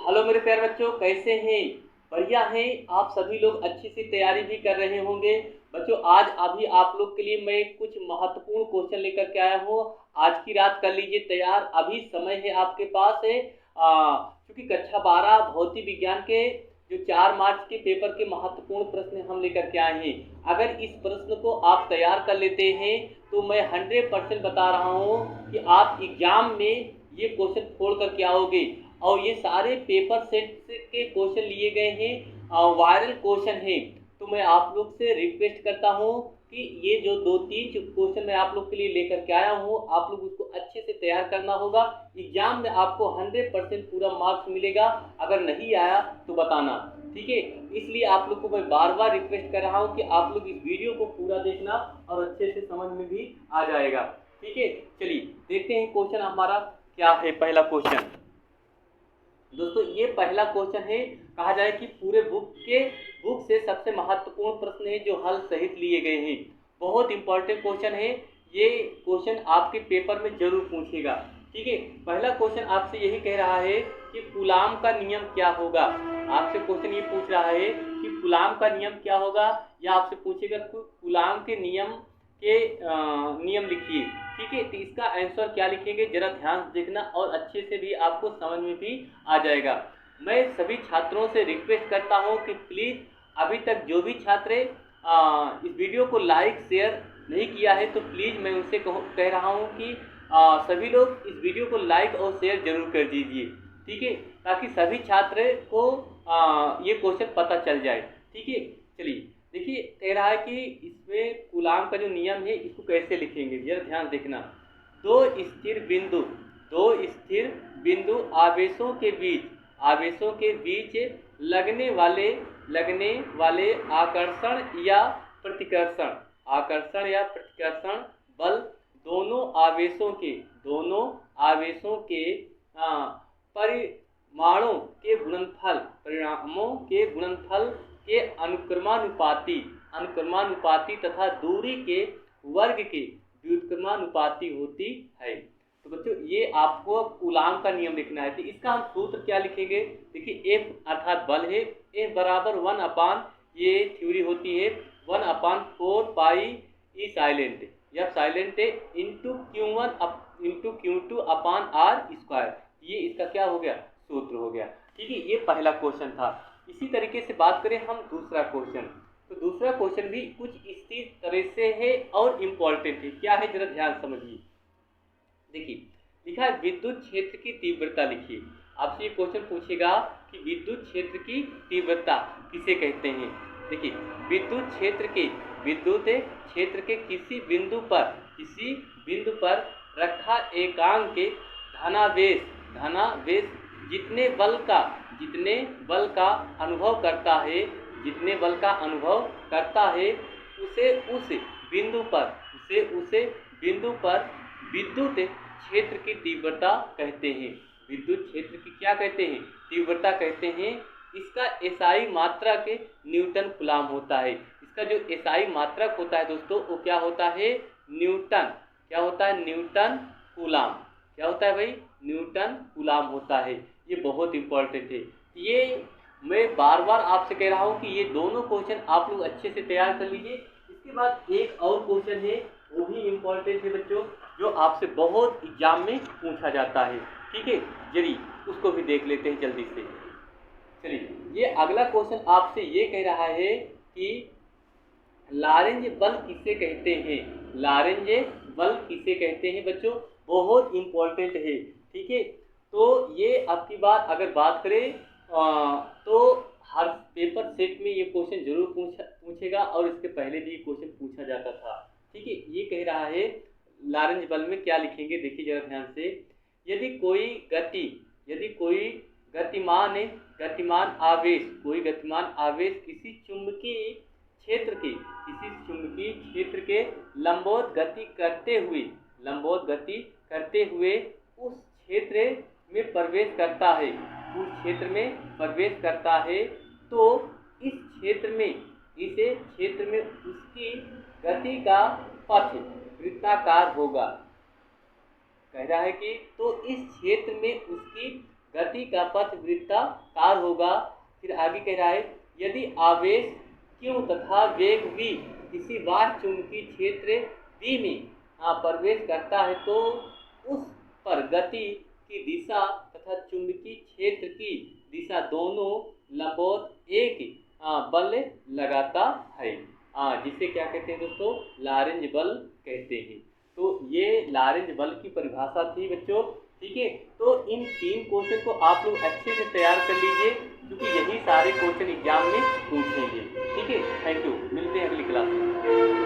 Hello मेरे प्यारे बच्चों, कैसे हैं? बढ़िया हैं। आप सभी लोग अच्छी सी तैयारी भी कर रहे होंगे। बच्चों, आज अभी आप लोग के लिए मैं कुछ महत्वपूर्ण क्वेश्चन लेकर के आया हूँ। आज की रात कर लीजिए तैयार, अभी समय है आपके पास है। क्योंकि कक्षा 12 भौतिक विज्ञान के जो 4 मार्च के पेपर के महत्वपूर्ण प्रश्न हम लेकर के आए हैं। अगर इस प्रश्न को आप तैयार कर लेते हैं तो मैं 100% बता रहा हूँ कि आप एग्जाम में ये क्वेश्चन छोड़ करके आओगे। और ये सारे पेपर सेट के क्वेश्चन लिए गए हैं, वायरल क्वेश्चन हैं। तो मैं आप लोग से रिक्वेस्ट करता हूँ कि ये जो 2-3 क्वेश्चन मैं आप लोग के लिए लेकर के आया हूँ, आप लोग उसको अच्छे से तैयार करना होगा। एग्जाम में आपको 100% पूरा मार्क्स मिलेगा। अगर नहीं आया तो बताना, ठीक है? इसलिए आप लोग को मैं बार बार रिक्वेस्ट कर रहा हूँ कि आप लोग इस वीडियो को पूरा देखना और अच्छे से समझ में भी आ जाएगा, ठीक है? चलिए देखते हैं क्वेश्चन हमारा क्या है। पहला क्वेश्चन दोस्तों, ये पहला क्वेश्चन है। कहा जाए कि पूरे बुक से सबसे महत्वपूर्ण प्रश्न है जो हल सहित लिए गए हैं। बहुत इंपॉर्टेंट क्वेश्चन है। ये क्वेश्चन आपके पेपर में जरूर पूछेगा, ठीक है? पहला क्वेश्चन आपसे यही कह रहा है कि कूलाम का नियम क्या होगा। आपसे क्वेश्चन ये पूछ रहा है कि कूलाम का नियम क्या होगा, या आपसे पूछेगा कूलाम के नियम लिखिए, ठीक है? तो इसका आंसर क्या लिखेंगे जरा ध्यान से देखना और अच्छे से भी आपको समझ में भी आ जाएगा। मैं सभी छात्रों से रिक्वेस्ट करता हूं कि प्लीज़ अभी तक जो भी छात्र इस वीडियो को लाइक शेयर नहीं किया है तो प्लीज़ मैं उनसे कह रहा हूं कि सभी लोग इस वीडियो को लाइक और शेयर जरूर कर दीजिए, ठीक है? ताकि सभी छात्र को ये क्वेश्चन पता चल जाए, ठीक है? चलिए देखिए, कह रहा है कि इसमें कूलाम का जो नियम है इसको कैसे लिखेंगे जरा ध्यान देखना। दो स्थिर बिंदु आवेशों के बीच लगने वाले आकर्षण या प्रतिकर्षण बल दोनों आवेशों के परिणामों के गुणनफल के अनुक्रमानुपाती तथा दूरी के वर्ग के व्युत्क्रमानुपाती होती है। तो बच्चों, ये आपको कूलाम का नियम लिखना है। तो इसका हम सूत्र क्या लिखेंगे? देखिए, F अर्थात बल है। F बराबर 1 ये थ्योरी होती है 1/4 पाई ई साइलेंट, यह साइलेंट है, इंटू Q1 अपान R स्क्वायर। ये इसका क्या हो गया? सूत्र हो गया, ठीक है? ये पहला क्वेश्चन था। इसी तरीके से बात करें हम दूसरा क्वेश्चन, तो दूसरा क्वेश्चन भी कुछ इसी तरह से है और इम्पोर्टेंट है। क्या है जरा ध्यान समझिए। देखिए, लिखा है विद्युत क्षेत्र की तीव्रता लिखिए। आपसे ये क्वेश्चन पूछेगा कि विद्युत क्षेत्र की तीव्रता किसे कहते हैं। देखिए, विद्युत क्षेत्र के किसी बिंदु पर रखा एकांक धनावेश जितने बल का अनुभव करता है उसे उस बिंदु पर विद्युत क्षेत्र की तीव्रता कहते हैं। विद्युत क्षेत्र की क्या कहते हैं? तीव्रता कहते हैं। इसका एसआई मात्रक न्यूटन कूलाम होता है। इसका जो एसआई मात्रक होता है दोस्तों, वो क्या होता है? न्यूटन। क्या होता है? Newton coulomb. क्या होता है भाई? न्यूटन कूलाम होता है। ये बहुत इंपॉर्टेंट है। ये मैं बार बार आपसे कह रहा हूँ कि ये दोनों क्वेश्चन आप लोग अच्छे से तैयार कर लीजिए। इसके बाद एक और क्वेश्चन है, वो भी इम्पोर्टेंट है बच्चों, जो आपसे बहुत एग्जाम में पूछा जाता है, ठीक है? चलिए उसको भी देख लेते हैं जल्दी से। चलिए, ये अगला क्वेश्चन आपसे ये कह रहा है कि लॉरेंज बल किसे कहते हैं? लॉरेंज बल किसे कहते हैं बच्चों? बहुत इंपॉर्टेंट है, ठीक है? तो ये आपकी बात अगर बात करें तो हर पेपर सेट में ये क्वेश्चन जरूर पूछेगा और इसके पहले भी क्वेश्चन पूछा जाता था, ठीक है? ये कह रहा है लॉरेंज बल में क्या लिखेंगे, देखिए जरा ध्यान से। यदि कोई गतिमान आवेश किसी चुंबकीय क्षेत्र के लंबवत गति करते हुए उस क्षेत्र में प्रवेश करता है तो इस क्षेत्र में उसकी गति का पथ वृत्ताकार होगा। कह रहा है कि तो इस क्षेत्र में उसकी गति का पथ वृत्ताकार होगा। फिर आगे कह रहा है यदि आवेश Q तथा वेग V किसी बाह्य चुंबकीय क्षेत्र B में प्रवेश करता है तो उस पर गति की दिशा तथा चुंबकीय क्षेत्र की दिशा दोनों लंबवत एक बल लगाता है, जिसे क्या कहते हैं दोस्तों, लॉरेंज बल कहते हैं। तो ये लॉरेंज बल की परिभाषा थी बच्चों। ठीक है, तो इन 3 क्वेश्चन को आप लोग अच्छे से तैयार कर लीजिए, क्योंकि यही सारे क्वेश्चन एग्जाम में पूछेंगे। ठीक है, थैंक यू, मिलते हैं अगली क्लास में।